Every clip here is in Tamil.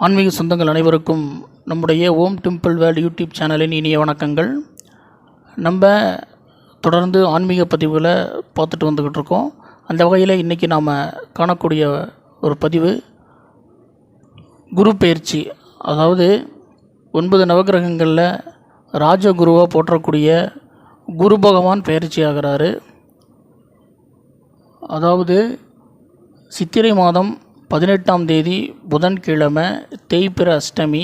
ஆன்மீக சொந்தங்கள் அனைவருக்கும் நம்முடைய ஓம் டெம்பிள் வேர்ல்ட் யூடியூப் சேனலின் இனிய வணக்கங்கள். நம்ம தொடர்ந்து ஆன்மீக பதிவுகளை பார்த்துட்டு வந்துக்கிட்டு இருக்கோம். அந்த வகையில் இன்றைக்கி நாம் காணக்கூடிய ஒரு பதிவு குரு பெயர்ச்சி. அதாவது 9 நவகிரகங்களில் ராஜகுருவாக போற்றக்கூடிய குரு பகவான் பெயர்ச்சி ஆகிறாரு. அதாவது சித்திரை மாதம் 18ஆம் தேதி புதன்கிழமை தேய்பிறை அஷ்டமி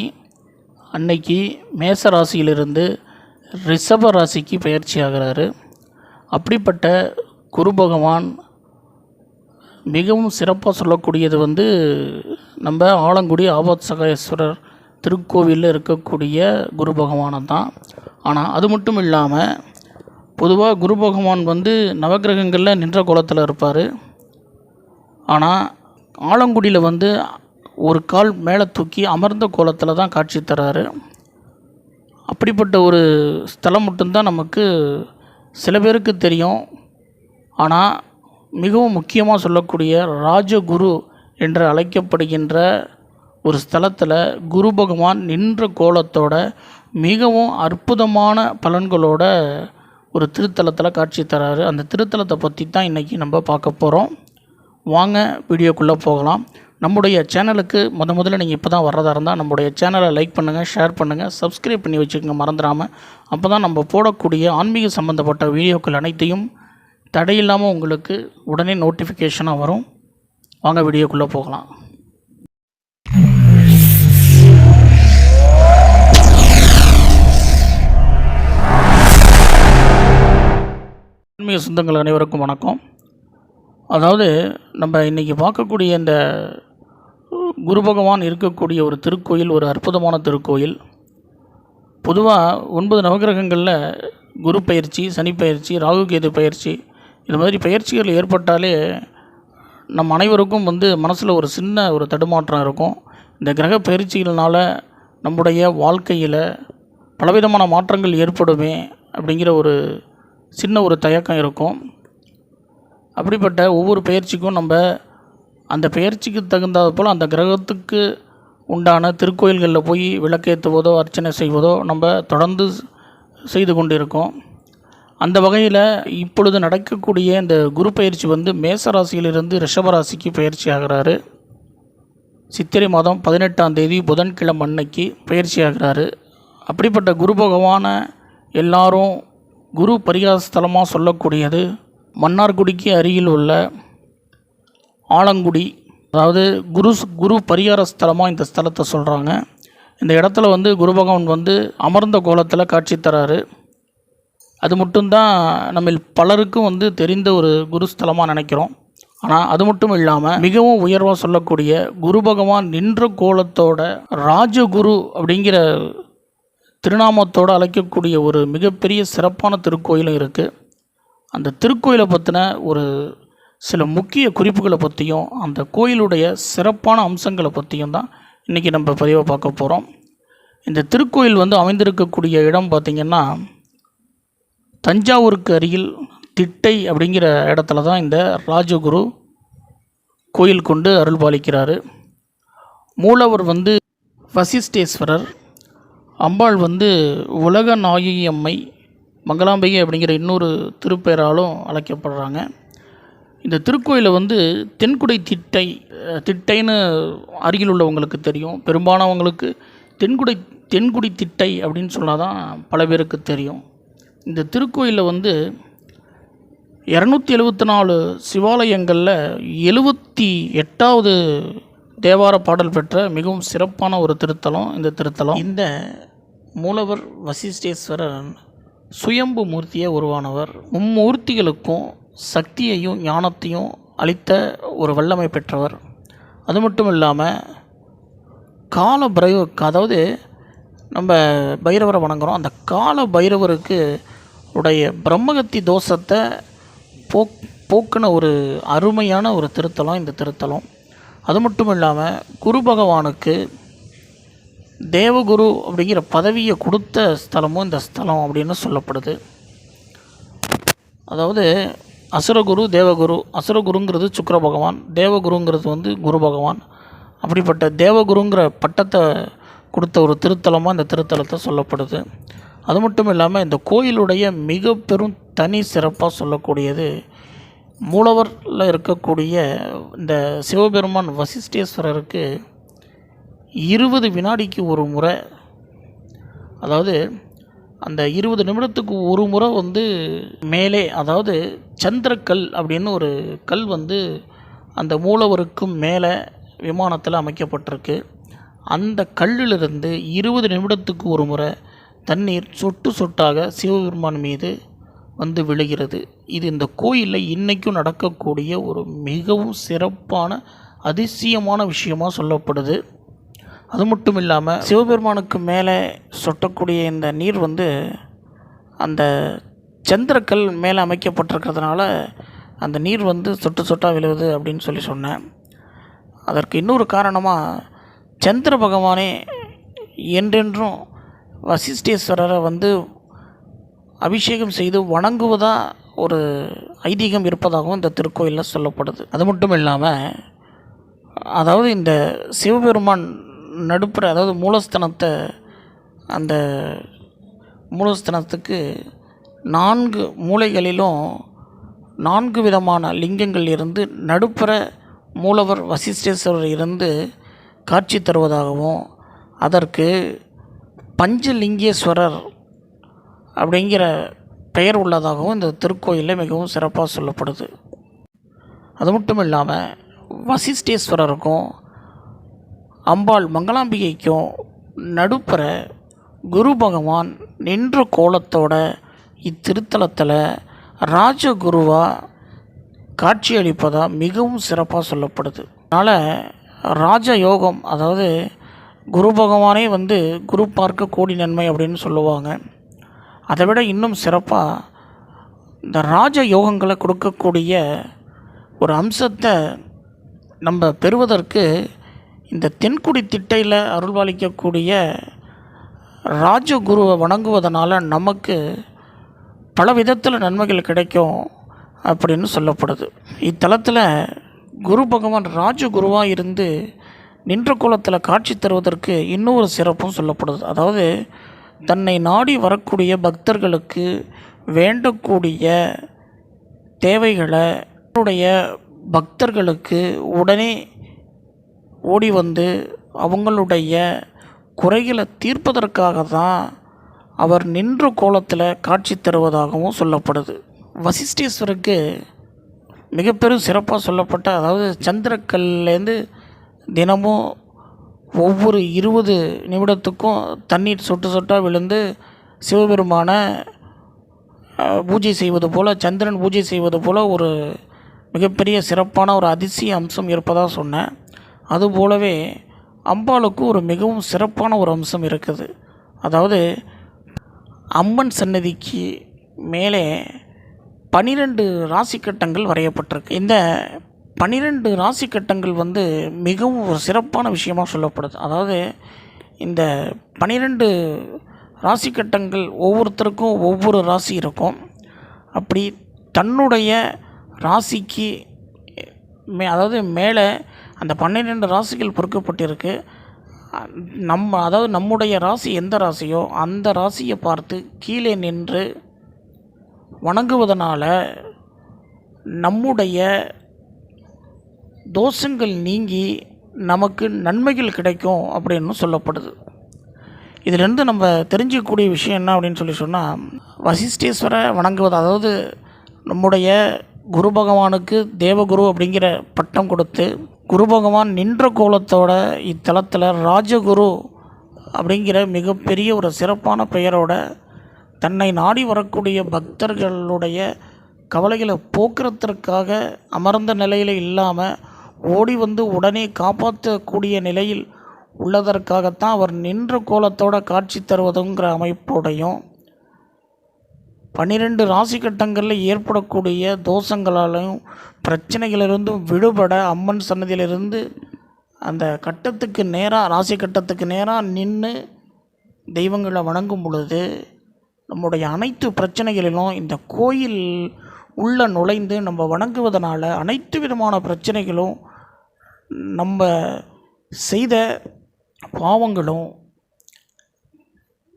அன்னைக்கு மேச ராசியிலிருந்து ரிஷப ராசிக்கு பயிற்சி ஆகிறாரு. அப்படிப்பட்ட குரு பகவான் மிகவும் சிறப்பாக சொல்லக்கூடியது நம்ம ஆலங்குடி ஆபத்சகாயேஸ்வரர் திருக்கோவிலில் இருக்கக்கூடிய குரு பகவானை தான். ஆனால் அது மட்டும் இல்லாமல் பொதுவாக குரு பகவான் நவகிரகங்களில் நின்ற கோலத்தில் இருப்பார். ஆனால் ஆலங்குடியில் ஒரு கால் மேலே தூக்கி அமர்ந்த கோலத்தில் தான் காட்சி தராரு. அப்படிப்பட்ட ஒரு ஸ்தலம் மட்டும்தான் நமக்கு சில பேருக்கு தெரியும். ஆனால் மிகவும் முக்கியமாக சொல்லக்கூடிய ராஜகுரு என்று அழைக்கப்படுகின்ற ஒரு ஸ்தலத்தில் குரு பகவான் நின்ற கோலத்தோட மிகவும் அற்புதமான பலன்களோட ஒரு திருத்தலத்தில் காட்சி தராரு. அந்த திருத்தலத்தை பற்றி தான் இன்றைக்கி நம்ம பார்க்க போகிறோம். வாங்க வீடியோக்குள்ளே போகலாம். நம்முடைய சேனலுக்கு முதல்ல நீங்கள் இப்போ தான் வர்றதா இருந்தால் நம்முடைய சேனலை லைக் பண்ணுங்கள், ஷேர் பண்ணுங்கள், சப்ஸ்கிரைப் பண்ணி வச்சுக்கோங்க மறந்துடாமல். அப்போ தான் நம்ம போடக்கூடிய ஆன்மீக சம்மந்தப்பட்ட வீடியோக்கள் அனைத்தையும் தடையில்லாமல் உங்களுக்கு உடனே நோட்டிஃபிகேஷனாக வரும். வாங்க வீடியோக்குள்ளே போகலாம். ஆன்மீக சொந்தங்கள் அனைவருக்கும் வணக்கம். அதாவது நம்ம இன்றைக்கி பார்க்கக்கூடிய இந்த குரு பகவான் இருக்கக்கூடிய ஒரு திருக்கோயில் ஒரு அற்புதமான திருக்கோயில். பொதுவாக 9 நவகிரகங்களில் குரு பயிற்சி, சனி பயிற்சி, ராகு கேது பயிற்சி, இது மாதிரி பயிற்சிகள் ஏற்பட்டாலே நம் அனைவருக்கும் மனசில் ஒரு சின்ன ஒரு தடுமாற்றம் இருக்கும். இந்த கிரக பயிற்சிகள்னால நம்முடைய வாழ்க்கையில் பலவிதமான மாற்றங்கள் ஏற்படுமே அப்படிங்கிற ஒரு சின்ன ஒரு தயக்கம் இருக்கும். அப்படிப்பட்ட ஒவ்வொரு பயிற்சிக்கும் நம்ம அந்த பயிற்சிக்கு தகுந்தது போல் அந்த கிரகத்துக்கு உண்டான திருக்கோயில்களில் போய் விளக்கேற்றுவதோ அர்ச்சனை செய்வதோ நம்ம தொடர்ந்து செய்து கொண்டிருக்கோம். அந்த வகையில் இப்பொழுது நடக்கக்கூடிய இந்த குரு பயிற்சி மேச ராசியிலிருந்து ரிஷபராசிக்கு பயிற்சி ஆகிறாரு. சித்திரை மாதம் 18ஆம் தேதி புதன்கிழமை அன்னைக்கு பயிற்சி ஆகிறாரு. அப்படிப்பட்ட குரு பகவானை எல்லாரும் குரு பரிகார ஸ்தலமாக சொல்லக்கூடியது மன்னார்குடிக்கு அருகில் உள்ள ஆலங்குடி. அதாவது குரு பரிகார ஸ்தலமாக இந்த ஸ்தலத்தை சொல்கிறாங்க. இந்த இடத்துல குரு பகவான் அமர்ந்த கோலத்தில் காட்சி தராரு. அது மட்டும்தான் நம்ம பலருக்கும் தெரிந்த ஒரு குரு ஸ்தலமாக நினைக்கிறோம். ஆனால் அது மட்டும் இல்லாமல் மிகவும் உயர்வாக சொல்லக்கூடிய குரு பகவான் நின்ற கோலத்தோட ராஜகுரு அப்படிங்கிற திருநாமத்தோடு அழைக்கக்கூடிய ஒரு மிகப்பெரிய சிறப்பான திருக்கோயிலும் இருக்குது. அந்த திருக்கோயிலை பற்றின ஒரு சில முக்கிய குறிப்புகளை பற்றியும் அந்த கோயிலுடைய சிறப்பான அம்சங்களை பற்றியும் தான் இன்றைக்கி நம்ம பதிவாக பார்க்க போகிறோம். இந்த திருக்கோயில் அமைந்திருக்கக்கூடிய இடம் பார்த்திங்கன்னா தஞ்சாவூருக்கு அருகில் திட்டை அப்படிங்கிற இடத்துல தான் இந்த ராஜகுரு கோயில் கொண்டு அருள்பாலிக்கிறார். மூலவர் வசிஷ்டேஸ்வரர், அம்பாள் உலக நாயகி அம்மை மங்களாம்பிகை அப்படிங்கிற இன்னொரு திருப்பெயராலும் அழைக்கப்படுறாங்க. இந்த திருக்கோயிலை தென்குடி திட்டைன்னு அருகில் உள்ளவங்களுக்கு தெரியும். பெரும்பாலானவங்களுக்கு தென்குடி திட்டை அப்படின்னு சொன்னால் தான் பல பேருக்கு தெரியும். இந்த திருக்கோயிலில் 274 சிவாலயங்களில் 78வது தேவார பாடல் பெற்ற மிகவும் சிறப்பான ஒரு திருத்தலம் இந்த திருத்தலம். இந்த மூலவர் வசிஷ்டேஸ்வரர் சுயம்பு மூர்த்தியாக உருவானவர். மும்மூர்த்திகளுக்கும் சக்தியையும் ஞானத்தையும் அளித்த ஒரு வல்லமை பெற்றவர். அது மட்டும் இல்லாமல் அதாவது நம்ம பைரவரை வணங்குகிறோம். அந்த கால பைரவருக்கு உடைய பிரம்மகத்தி தோஷத்தை போக்கின ஒரு அருமையான ஒரு திருத்தலம் இந்த திருத்தலம். அது மட்டும் இல்லாமல் குரு பகவானுக்கு தேவகுரு அப்படிங்கிற பதவியை கொடுத்த ஸ்தலமும் இந்த ஸ்தலம் அப்படின்னு சொல்லப்படுது. அதாவது அசுரகுரு, தேவகுரு. அசுரகுருங்கிறது சுக்கிர பகவான், தேவகுருங்கிறது குரு பகவான். அப்படிப்பட்ட தேவகுருங்கிற பட்டத்தை கொடுத்த ஒரு திருத்தலமாக இந்த திருத்தலத்தை சொல்லப்படுது. அது மட்டும் இல்லாமல் இந்த கோயிலுடைய மிக பெரும் தனி சிறப்பாக சொல்லக்கூடியது மூலவரில் இருக்கக்கூடிய இந்த சிவபெருமான் வசிஷ்டேஸ்வரருக்கு 20 வினாடிக்கு ஒரு முறை, அதாவது அந்த 20 நிமிடத்துக்கு ஒரு முறை மேலே, அதாவது சந்திரக்கல் அப்படின்னு ஒரு கல் அந்த மூலவருக்கும் மேலே விமானத்தில் அமைக்கப்பட்டிருக்கு. அந்த கல்லிலிருந்து 20 நிமிடத்துக்கு ஒரு முறை தண்ணீர் சொட்டு சொட்டாக சிவபெருமான் மீது விழுகிறது. இது இந்த கோயிலில் இன்றைக்கும் நடக்கக்கூடிய ஒரு மிகவும் சிறப்பான அதிசயமான விஷயமாக சொல்லப்படுது. அது மட்டும் இல்லாமல் சிவபெருமானுக்கு மேலே சொட்டக்கூடிய இந்த நீர் அந்த சந்திரக்கல் மேலே அமைக்கப்பட்டிருக்கிறதுனால அந்த நீர் சொட்டு சொட்டாக விழுவுது அப்படின்னு சொன்னேன். அதற்கு இன்னொரு காரணமாக சந்திர பகவானே என்றென்றும் வசிஷ்டேஸ்வரரை அபிஷேகம் செய்து வணங்குவதாக ஒரு ஐதீகம் இருப்பதாகவும் இந்த திருக்கோயிலில் சொல்லப்படுது. அது மட்டும் இல்லாமல், அதாவது இந்த சிவபெருமான் நடுப்புற, அதாவது அந்த மூலஸ்தானத்துக்கு 4 மூலைகளிலும் 4 விதமான லிங்கங்கள் இருந்து நடுப்புற மூலவர் வசிஷ்டேஸ்வரர் இருந்து காட்சி தருவதாகவும், அதற்கு பஞ்சலிங்கேஸ்வரர் அப்படிங்கிற பெயர் உள்ளதாகவும் இந்த திருக்கோயிலில் மிகவும் சிறப்பாக சொல்லப்படுது. அது மட்டும் இல்லாமல் வசிஷ்டேஸ்வரருக்கும் அம்பாள் மங்களாம்பிகைக்கும் நடுப்புற குரு பகவான் நின்ற கோலத்தோட இத்திருத்தலத்தில் ராஜகுருவாக காட்சியளிப்பதாக மிகவும் சிறப்பாக சொல்லப்படுது. அதனால் ராஜயோகம், அதாவது குரு பகவானே குரு பார்க்க கோடி நன்மை அப்படின்னு சொல்லுவாங்க. அதை விட இன்னும் சிறப்பாக இந்த ராஜ யோகங்களை கொடுக்கக்கூடிய ஒரு அம்சத்தை நம்ம பெறுவதற்கு இந்த தென்குடி திட்டையில் அருள்பாலிக்கக்கூடிய ராஜகுருவை வணங்குவதனால நமக்கு பல விதத்தில் நன்மைகள் கிடைக்கும் அப்படின்னு சொல்லப்படுது. இத்தலத்தில் குரு பகவான் ராஜகுருவாக இருந்து நின்ற கோலத்தில் காட்சி தருவதற்கு இன்னொரு சிறப்பும் சொல்லப்படுது. அதாவது தன்னை நாடி வரக்கூடிய பக்தர்களுக்கு வேண்டக்கூடிய தேவைகளை அவருடைய பக்தர்களுக்கு உடனே ஓடி அவங்களுடைய குறைகளை தீர்ப்பதற்காக தான் அவர் நின்ற கோலத்தில் காட்சி தருவதாகவும் சொல்லப்படுது. வசிஷ்டேஸ்வருக்கு மிகப்பெரும் சிறப்பாக சொல்லப்பட்ட, அதாவது சந்திரக்கல்லேருந்து தினமும் ஒவ்வொரு 20 நிமிடத்துக்கும் தண்ணீர் சொட்டு சொட்டாக விழுந்து சிவபெருமான பூஜை செய்வது போல், சந்திரன் பூஜை செய்வது போல் ஒரு மிகப்பெரிய சிறப்பான ஒரு அதிசய அம்சம் இருப்பதாக சொன்னேன். அதுபோலவே அம்பாளுக்கு ஒரு மிகவும் சிறப்பான ஒரு அம்சம் இருக்குது. அதாவது அம்மன் சன்னதிக்கு மேலே 12 ராசிக்கட்டங்கள் வரையப்பட்டிருக்கு. இந்த 12 ராசிக்கட்டங்கள் மிகவும் ஒரு சிறப்பான விஷயமாக சொல்லப்படுது. அதாவது இந்த 12 ராசிக்கட்டங்கள் ஒவ்வொருத்தருக்கும் ஒவ்வொரு ராசி இருக்கும். அப்படி தன்னுடைய ராசிக்கு அதாவது மேலே அந்த 12 ராசிகள் பொறுக்கப்பட்டிருக்கு. அதாவது நம்முடைய ராசி எந்த ராசியோ அந்த ராசியை பார்த்து கீழே நின்று வணங்குவதனால நம்முடைய தோஷங்கள் நீங்கி நமக்கு நன்மைகள் கிடைக்கும் அப்படின்னு சொல்லப்படுது. இதிலிருந்து நம்ம தெரிஞ்சிக்கக்கூடிய விஷயம் என்ன அப்படின்னு சொன்னால், வசிஷ்டேஸ்வரை வணங்குவது, அதாவது நம்முடைய குரு பகவானுக்கு தேவகுரு அப்படிங்கிற பட்டம் கொடுத்து குரு பகவான் நின்ற கோலத்தோட இத்தலத்தில் ராஜகுரு அப்படிங்கிற மிகப்பெரிய ஒரு சிறப்பான பெயரோட தன்னை நாடி வரக்கூடிய பக்தர்களுடைய கவலைகளை போக்குறதற்காக அமர்ந்த நிலையில் இல்லாமல் ஓடி உடனே காப்பாற்றக்கூடிய நிலையில் உள்ளதற்காகத்தான் அவர் நின்ற கோலத்தோட காட்சி தருவதுங்கிற அமைப்போடையும் 12 ராசி கட்டங்களில் ஏற்படக்கூடிய தோஷங்களாலும் பிரச்சனைகளிலிருந்தும் விடுபட அம்மன் சன்னதியிலிருந்து அந்த கட்டத்துக்கு நேராக, ராசி கட்டத்துக்கு நேராக நின்று தெய்வங்களை வணங்கும் பொழுது நம்முடைய அனைத்து பிரச்சனைகளிலும் இந்த கோயில் உள்ள நுழைந்து நம்ம வணங்குவதனால அனைத்து விதமான பிரச்சனைகளும் நம்ம செய்த பாவங்களும்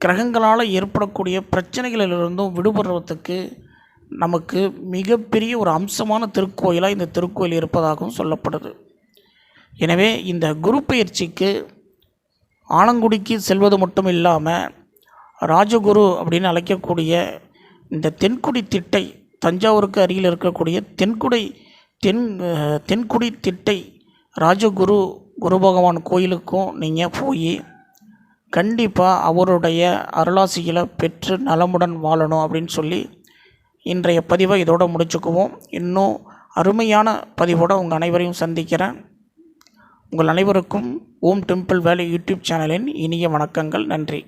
கிரகங்களால் ஏற்படக்கூடிய பிரச்சனைகளிலிருந்தும் விடுபடுறதுக்கு நமக்கு மிகப்பெரிய ஒரு அம்சமான திருக்கோயிலாக இந்த திருக்கோயில் இருப்பதாகவும் சொல்லப்படுது. எனவே இந்த குரு பயிற்சிக்கு ஆலங்குடிக்கு செல்வது மட்டும் இல்லாமல் ராஜகுரு அப்படின்னு அழைக்கக்கூடிய இந்த தென்குடி திட்டை, தஞ்சாவூருக்கு அருகில் இருக்கக்கூடிய தென்குடி திட்டை ராஜகுரு குரு பகவான் கோயிலுக்கும் நீங்கள் போய் கண்டிப்பாக அவருடைய அருளாசிகளை பெற்று நலமுடன் வாழணும் அப்படின்னு சொல்லி இன்றைய பதிவை இதோடு முடிச்சுக்குவோம். இன்னும் அருமையான பதிவோடு உங்கள் அனைவரையும் சந்திக்கிறேன். உங்கள் அனைவருக்கும் ஓம் டெம்பிள் வேலி யூடியூப் சேனலின் இனிய வணக்கங்கள். நன்றி.